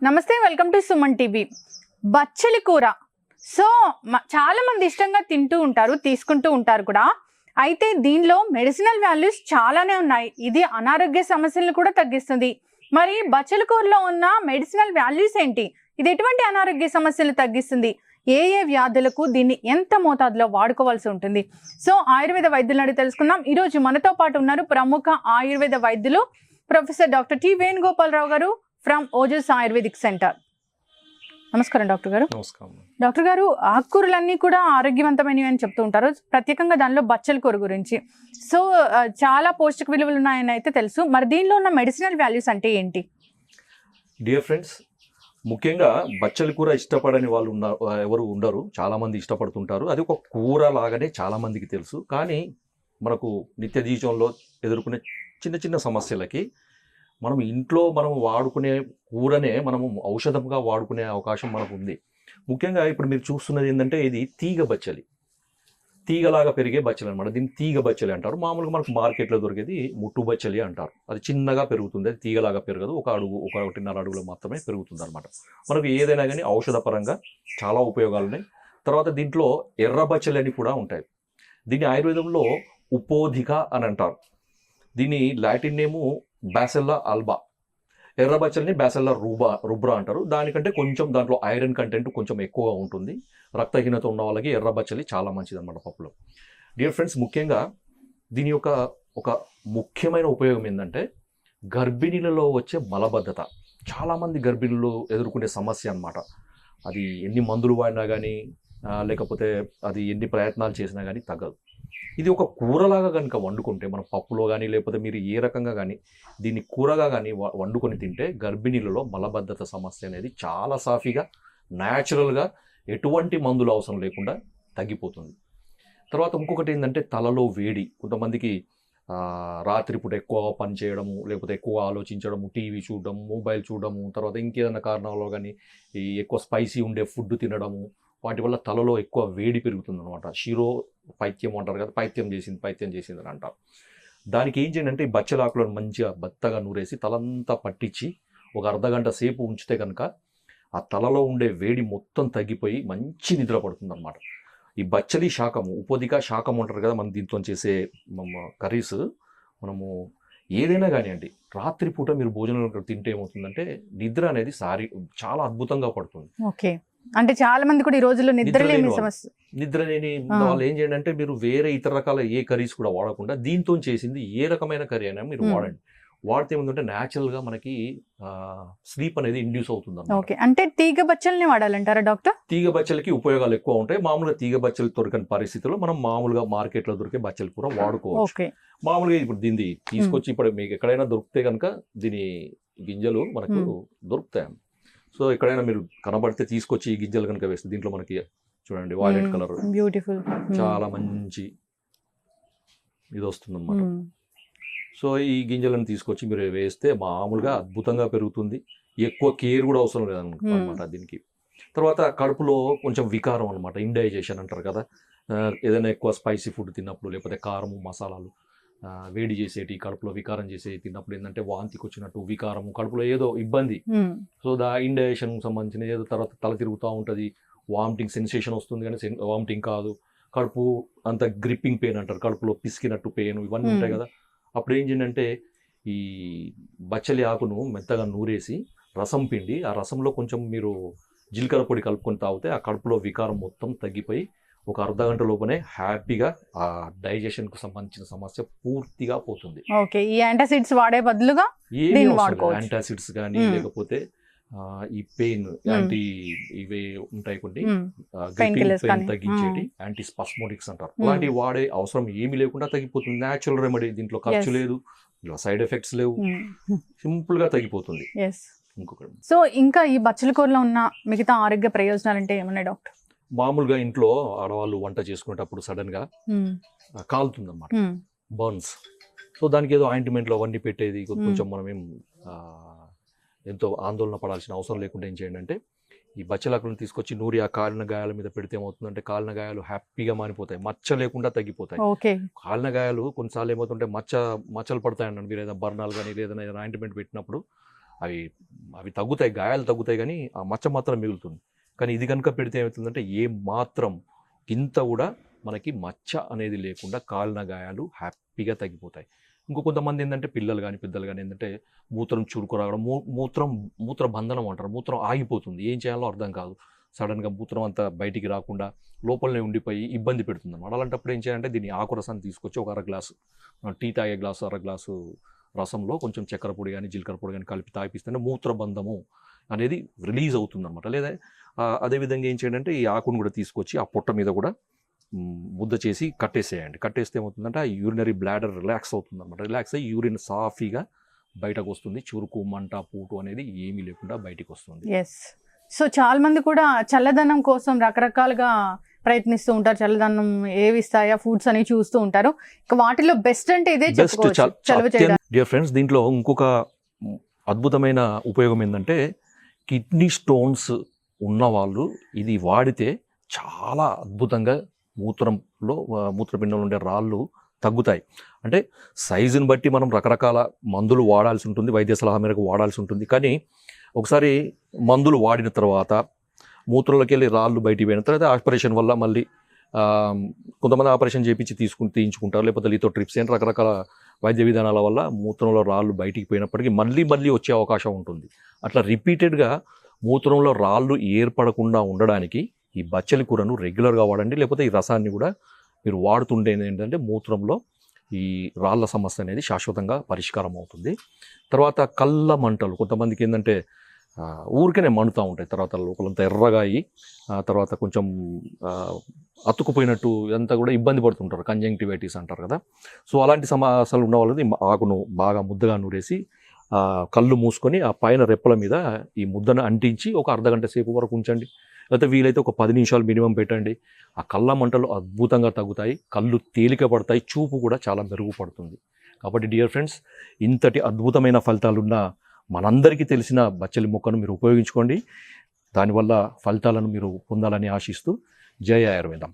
నమస్తే, welcome to Suman TV. బచ్చలి కూర సో చాలా మంది ఇష్టంగా తింటూ ఉంటారు, తీసుకుంటూ ఉంటారు కూడా. అయితే దీనిలో మెడిసినల్ వాల్యూస్ చాలానే ఉన్నాయి. ఇది అనారోగ్య సమస్యలను కూడా తగ్గిస్తుంది. మరి బచ్చలి కూరలో ఉన్న మెడిసినల్ వాల్యూస్ ఏంటి? ఇది ఎటువంటి అనారోగ్య సమస్యలు తగ్గిస్తుంది? ఏ వ్యాధులకు దీన్ని ఎంత మోతాదులో వాడుకోవాల్సి ఉంటుంది? సో ఆయుర్వేద వైద్యులను అడిగి తెలుసుకుందాం. ఈరోజు మనతో పాటు ఉన్నారు ప్రముఖ ఆయుర్వేద వైద్యులు ప్రొఫెసర్ డాక్టర్ టి వేణుగోపాలరావు గారు ఫ్రమ్ ఓజస్ ఆయుర్వేదిక్ సెంటర్. నమస్కారం డాక్టర్ గారు. నమస్కారం డాక్టర్ గారు, ఆకుకూరలన్నీ కూడా ఆరోగ్యవంతమైనవి అని చెప్తూ ఉంటారు, ప్రత్యేకంగా దానిలో బచ్చలి కూర గురించి. సో చాలా పౌష్టిక విలువలు ఉన్నాయని అయితే తెలుసు. మరి దీనిలో ఉన్న మెడిసినల్ వాల్యూస్ అంటే ఏంటి? డియర్ ఫ్రెండ్స్, ముఖ్యంగా బచ్చలి కూర ఇష్టపడని వాళ్ళు ఎవరు ఉండరు, చాలా మంది ఇష్టపడుతుంటారు. అది ఒక కూర లాగానే చాలా మందికి తెలుసు. కానీ మనకు నిత్య జీవితంలో ఎదుర్కొనే చిన్న చిన్న సమస్యలకి మనం ఇంట్లో మనం వాడుకునే కూరనే మనము ఔషధంగా వాడుకునే అవకాశం మనకు ఉంది. ముఖ్యంగా ఇప్పుడు మీరు చూస్తున్నది ఏంటంటే, ఇది తీగ బచ్చలి, తీగలాగా పెరిగే బచ్చలి అనమాట. దీన్ని తీగ బచ్చలి అంటారు. మామూలుగా మనకు మార్కెట్లో దొరికేది ముట్టు బచ్చలి అంటారు. అది చిన్నగా పెరుగుతుంది, అది తీగలాగా పెరగదు. ఒకటిన్నర అడుగులు మాత్రమే పెరుగుతుంది అనమాట. మనకు ఏదైనా కానీ ఔషధపరంగా చాలా ఉపయోగాలు ఉన్నాయి. తర్వాత దీంట్లో ఎర్ర బచ్చలి అని కూడా ఉంటాయి. దీన్ని ఆయుర్వేదంలో ఉపోధిక అని అంటారు. దీని లాటిన్ నేము బ్యాసెల్లా ఆల్బా. ఎర్ర బచ్చలిని బ్యాసెల్లా రుబ్రా అంటారు. దానికంటే కొంచెం దాంట్లో ఐరన్ కంటెంట్ కొంచెం ఎక్కువగా ఉంటుంది. రక్తహీనత ఉన్న వాళ్ళకి ఎర్ర బచ్చలి చాలా మంచిది అనమాట పప్పులో. డియర్ ఫ్రెండ్స్, ముఖ్యంగా దీని యొక్క ఒక ముఖ్యమైన ఉపయోగం ఏంటంటే, గర్భిణీలలో వచ్చే మలబద్ధత. చాలామంది గర్భిణులు ఎదుర్కొనే సమస్య అనమాట. అది ఎన్ని మందులు వాడినా కానీ లేకపోతే అది ఎన్ని ప్రయత్నాలు చేసినా కానీ తగ్గదు. ఇది ఒక కూరలాగా కనుక వండుకుంటే, మన పప్పులో కానీ లేకపోతే మీరు ఏ రకంగా కానీ దీన్ని కూరగా కానీ వండుకొని తింటే గర్భిణీలలో మలబద్ధత సమస్య అనేది చాలా సాఫీగా న్యాచురల్గా ఎటువంటి మందులు అవసరం లేకుండా తగ్గిపోతుంది. తర్వాత ఇంకొకటి ఏంటంటే, తలలో వేడి. కొంతమందికి రాత్రిపూట ఎక్కువ పని చేయడము, లేకపోతే ఎక్కువ ఆలోచించడము, టీవీ చూడడము, మొబైల్ చూడడము, తర్వాత ఇంకేదైనా కారణాల్లో కానీ ఈ ఎక్కువ స్పైసీ ఉండే ఫుడ్ తినడము, వాటి వల్ల తలలో ఎక్కువ వేడి పెరుగుతుంది అనమాట. శిరో పైత్యం అంటారు కదా, పైత్యం చేసింది అని అంటారు. దానికి ఏం చేయండి అంటే, ఈ బచ్చలాకులను మంచిగా బత్తగా నూరేసి తలంతా పట్టించి ఒక అర్ధగంట సేపు ఉంచితే కనుక ఆ తలలో ఉండే వేడి మొత్తం తగ్గిపోయి మంచి నిద్ర పడుతుంది అనమాట. ఈ బచ్చలి శాకము, ఉపోదిక శాకం అంటారు కదా, మనం దీంతో చేసే కర్రీస్, మనము ఏదైనా కానివ్వండి రాత్రిపూట మీరు భోజనం తింటే ఏమవుతుందంటే, నిద్ర అనేది చాలా అద్భుతంగా పడుతుంది. ఓకే, అంటే చాలా మంది కూడా ఈ రోజుల్లో నిద్ర లేని వాళ్ళు ఏం చేయండి అంటే, మీరు వేరే ఇతర రకాల ఏ కర్రీస్ కూడా వాడకుండా దీంతో చేసింది ఏ రకమైన కర్రీ అయినా మీరు వాడండి. వాడితే ఏముందంటే న్యాచురల్ గా మనకి స్లీప్ అనేది ఇండ్యూస్ అవుతుంది. ఓకే, అంటే తీగ బచ్చల్ని వాడాలంటారా డాక్టర్? తీగ బచ్చలకి ఉపయోగాలు ఎక్కువ ఉంటాయి. మామూలుగా తీగ బచ్చలు దొరకని పరిస్థితుల్లో మనం మామూలుగా మార్కెట్ లో దొరికే బచ్చలి కూర వాడుకోవచ్చు. మామూలుగా ఇప్పుడు దీన్ని తీసుకొచ్చి ఇప్పుడు మీకు ఎక్కడైనా దొరికితే కనుక దీని గింజలు మనకు దొరుకుతాయి. సో ఎక్కడైనా మీరు కనబడితే తీసుకొచ్చి ఈ గింజలు కనుక వేస్తే, దీంట్లో మనకి చూడండి వైలెట్ కలర్ బ్యూటిఫుల్ చాలా మంచి ఇది వస్తుంది అన్నమాట. సో ఈ గింజలను తీసుకొచ్చి మీరు వేస్తే మామూలుగా అద్భుతంగా పెరుగుతుంది. ఎక్కువ కేర్ కూడా అవసరం లేదన్నమాట దీనికి. తర్వాత కడుపులో కొంచెం వికారం అనమాట, ఇండైజెషన్ అంటారు కదా, ఏదైనా ఎక్కువ స్పైసీ ఫుడ్ తిన్నప్పుడు లేకపోతే కారము మసాలాలు వేడి చేసేటి, కడుపులో వికారం చేసే తిన్నప్పుడు ఏంటంటే వాంతికి వచ్చినట్టు వికారము, కడుపులో ఏదో ఇబ్బంది. సో ఇండైజెషన్ సంబంధించిన ఏదో, తర్వాత తల తిరుగుతూ ఉంటుంది, వామిటింగ్ సెన్సేషన్ వస్తుంది కానీ వామిటింగ్ కాదు, కడుపు అంత గ్రిప్పింగ్ పెయిన్ అంటారు, కడుపులో పిసికినట్టు పెయిన్, ఇవన్నీ ఉంటాయి కదా. అప్పుడు ఏం చేయండి అంటే, ఈ బచ్చలి ఆకును మెత్తగా నూరేసి రసం పిండి, ఆ రసంలో కొంచెం మీరు జీలకర్ర పొడి కలుపుకొని తాగితే ఆ కడుపులో వికారం మొత్తం తగ్గిపోయి ఒక అర్ధగంట లోపనే హ్యాపీగా ఆ డైజెషన్ కు సంబంధించిన సమస్య పూర్తిగా పోతుంది. ఓకే, ఈ యాంటాసిడ్స్ వాడే బదులుగా యాంటాసిడ్స్ కానీ లేకపోతే ఈ పెయిన్ యాంటీ ఇవే ఉంటాయి కొన్ని పెయిన్ తగ్గించేటి యాంటీ స్పాస్మోటిక్స్ అంటారు, అలాంటివి వాడే అవసరం ఏమీ లేకుండా తగ్గిపోతుంది. న్యాచురల్ రెమెడీ, దీంట్లో ఖర్చు లేదు, సైడ్ ఎఫెక్ట్స్ లేవు, సింపుల్ గా తగ్గిపోతుంది. ఇంకొకటి, సో ఇంకా ఈ బచ్చలి కూరలో ఉన్న మిగతా ఆరోగ్య ప్రయోజనాలు అంటే ఏమన్నాయి డాక్టర్? మామూలుగా ఇంట్లో ఆడవాళ్ళు వంట చేసుకునేటప్పుడు సడన్ గా కాలుతుంది అన్నమాట, బర్న్స్. సో దానికి ఏదో ఆయింట్మెంట్లు అవన్నీ పెట్టేది కొంచెం మనం ఎంతో ఆందోళన పడాల్సిన అవసరం లేకుండా ఏం చేయండి అంటే, ఈ బచ్చలాకులను తీసుకొచ్చి నూరి ఆ కాలిన గాయాల మీద పెడితే ఏమవుతుందంటే, కాలిన గాయాలు హ్యాపీగా మానిపోతాయి, మచ్చ లేకుండా తగ్గిపోతాయి. కాలిన గాయాలు కొన్నిసార్లు ఏమవుతుంటే మచ్చలు పడతాయండి. మీరు ఏదైనా బర్నాలు కానీ ఏదైనా ఆయింట్మెంట్ పెట్టినప్పుడు అవి అవి తగ్గుతాయి, గాయాలు తగ్గుతాయి, కానీ ఆ మచ్చ మాత్రం మిగులుతుంది. కానీ ఇది కనుక పెడితే ఏమవుతుందంటే ఏ మాత్రం ఇంత కూడా మనకి మచ్చ అనేది లేకుండా కాలిన గాయాలు హ్యాపీగా తగ్గిపోతాయి. కొంతమంది ఏంటంటే పిల్లలు కానీ పెద్దలు కానీ ఏంటంటే మూత్రం చురుకు రావడం, మూత్ర బంధనం అంటారు, మూత్రం ఆగిపోతుంది, ఏం చేయాలో అర్థం కాదు, సడన్గా మూత్రం అంతా బయటికి రాకుండా లోపలనే ఉండిపోయి ఇబ్బంది పెడుతుంది అన్నమాట. అలాంటప్పుడు ఏం చేయాలంటే దీన్ని ఆకు రసాన్ని తీసుకొచ్చి ఒక అరగ్లాసు, టీ తాగే గ్లాసు అరగ్లాసు రసంలో కొంచెం చక్కెర పొడి కానీ జీలకర్ర పొడి కానీ కలిపి తాగిపిస్తే మూత్రబంధము అనేది రిలీజ్ అవుతుంది అనమాట. లేదా అదేవిధంగా ఏం చేయండి అంటే ఈ ఆకును కూడా తీసుకొచ్చి ఆ పొట్ట మీద కూడా ముద్ద చేసి కట్టేసేయండి. కట్టేస్తే ఏమవుతుందంటే ఆ యూరినరీ బ్లాడర్ రిలాక్స్ అవుతుంది అనమాట. రిలాక్స్ అయ్యి యూరిన్ సాఫీగా బయటకు వస్తుంది, చురుకు మంట పూటు అనేది ఏమీ లేకుండా బయటకు వస్తుంది. ఎస్. సో చాలా మంది కూడా చల్లదనం కోసం రకరకాలుగా ప్రయత్నిస్తూ ఉంటారు, చల్లదనం ఏవి ఇస్తాయా ఫుడ్స్ అని చూస్తూ ఉంటారు. ఇక వాటిలో బెస్ట్ అంటే ఇదే చెప్పుకోవచ్చు, చలువ చేయడానికి. డియర్ ఫ్రెండ్స్, దీంట్లో ఇంకొక అద్భుతమైన ఉపయోగం ఏంటంటే కిడ్నీ స్టోన్స్ ఉన్నవాళ్ళు ఇది వాడితే చాలా అద్భుతంగా మూత్రపిండంలో ఉండే రాళ్ళు తగ్గుతాయి. అంటే సైజుని బట్టి మనం రకరకాల మందులు వాడాల్సి ఉంటుంది, వైద్య సలహా మేరకు వాడాల్సి ఉంటుంది. కానీ ఒకసారి మందులు వాడిన తర్వాత మూత్రంలోకి వెళ్ళి రాళ్ళు బయటికి పోయిన తర్వాత ఆపరేషన్ వల్ల మళ్ళీ కొంతమంది ఆపరేషన్ చేయించి తీయించుకుంటారు, లేకపోతే లిథోట్రిప్సీ అని రకరకాల వైద్య విధానాల వల్ల మూత్రంలో రాళ్ళు బయటికి పోయినప్పటికీ మళ్ళీ వచ్చే అవకాశం ఉంటుంది. అట్లా రిపీటెడ్గా మూత్రంలో రాళ్ళు ఏర్పడకుండా ఉండడానికి ఈ బచ్చలి కూరను రెగ్యులర్గా వాడండి. లేకపోతే ఈ రసాన్ని కూడా మీరు వాడుతుండేది ఏంటంటే మూత్రంలో ఈ రాళ్ళ సమస్య అనేది శాశ్వతంగా పరిష్కారం అవుతుంది. తర్వాత కళ్ళ మంటలు, కొంతమందికి ఏంటంటే ఊరికనే మండుతూ ఉంటాయి, తర్వాత లోపలంతా ఎర్రగా అయ్యి తర్వాత కొంచెం అతుకుపోయినట్టు ఇదంతా కూడా ఇబ్బంది పడుతుంటారు, కంజంక్టివైటిస్ అంటారు కదా. సో అలాంటి సమస్యలు ఉన్న వాళ్ళది ఆకును బాగా ముద్దగా నూరేసి కళ్ళు మూసుకొని ఆ పైన రెప్పల మీద ఈ ముద్దను అంటించి ఒక అర్ధగంట సేపు వరకు ఉంచండి. లేకపోతే వీలైతే ఒక 10 నిమిషాలు మినిమం పెట్టండి. ఆ కళ్ళ మంటలు అద్భుతంగా తగ్గుతాయి, కళ్ళు తేలిక పడతాయి, చూపు కూడా చాలా మెరుగుపడుతుంది. కాబట్టి డియర్ ఫ్రెండ్స్, ఇంతటి అద్భుతమైన ఫలితాలున్న మనందరికీ తెలిసిన బచ్చలి మొక్కను మీరు ఉపయోగించుకోండి. దానివల్ల ఫలితాలను మీరు పొందాలని ఆశిస్తూ జై ఆయుర్వేదం.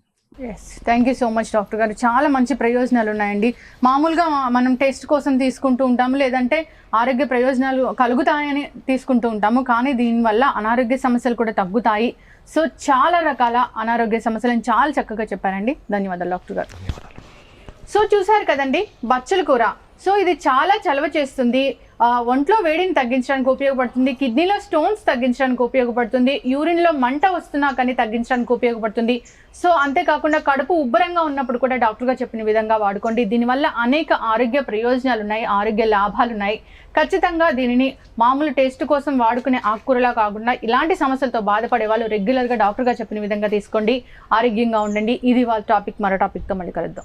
Yes, thank you so much doctor గారు. చాలా మంచి ప్రయోజనాలు ఉన్నాయండి. మామూలుగా మనం టెస్ట్ కోసం తీసుకుంటూ ఉంటాము, లేదంటే ఆరోగ్య ప్రయోజనాలు కలుగుతాయని తీసుకుంటూ ఉంటాము, కానీ దీనివల్ల అనారోగ్య సమస్యలు కూడా తగ్గుతాయి. సో చాలా రకాల అనారోగ్య సమస్యలను చాలా చక్కగా చెప్పారండి. ధన్యవాదాలు డాక్టర్ గారు. సో చూసారు కదండి బచ్చలి కూర. సో ఇది చాలా చలవ చేస్తుంది, ఒంట్లో వేడిని తగ్గించడానికి ఉపయోగపడుతుంది, కిడ్నీలో స్టోన్స్ తగ్గించడానికి ఉపయోగపడుతుంది, యూరిన్లో మంట వస్తున్నా కానీ తగ్గించడానికి ఉపయోగపడుతుంది. సో అంతేకాకుండా కడుపు ఉబ్బరంగా ఉన్నప్పుడు కూడా డాక్టర్ గారు చెప్పిన విధంగా వాడుకోండి. దీనివల్ల అనేక ఆరోగ్య ప్రయోజనాలు ఉన్నాయి, ఆరోగ్య లాభాలు ఉన్నాయి. ఖచ్చితంగా దీనిని మామూలు టేస్ట్ కోసం వాడుకునే ఆకుకూరలా కాకుండా ఇలాంటి సమస్యలతో బాధపడే వాళ్ళు రెగ్యులర్గా డాక్టర్ గారు చెప్పిన విధంగా తీసుకోండి, ఆరోగ్యంగా ఉండండి. ఇది వాళ్ళ టాపిక్. మరో టాపిక్తో మళ్ళీ కలుద్దాం.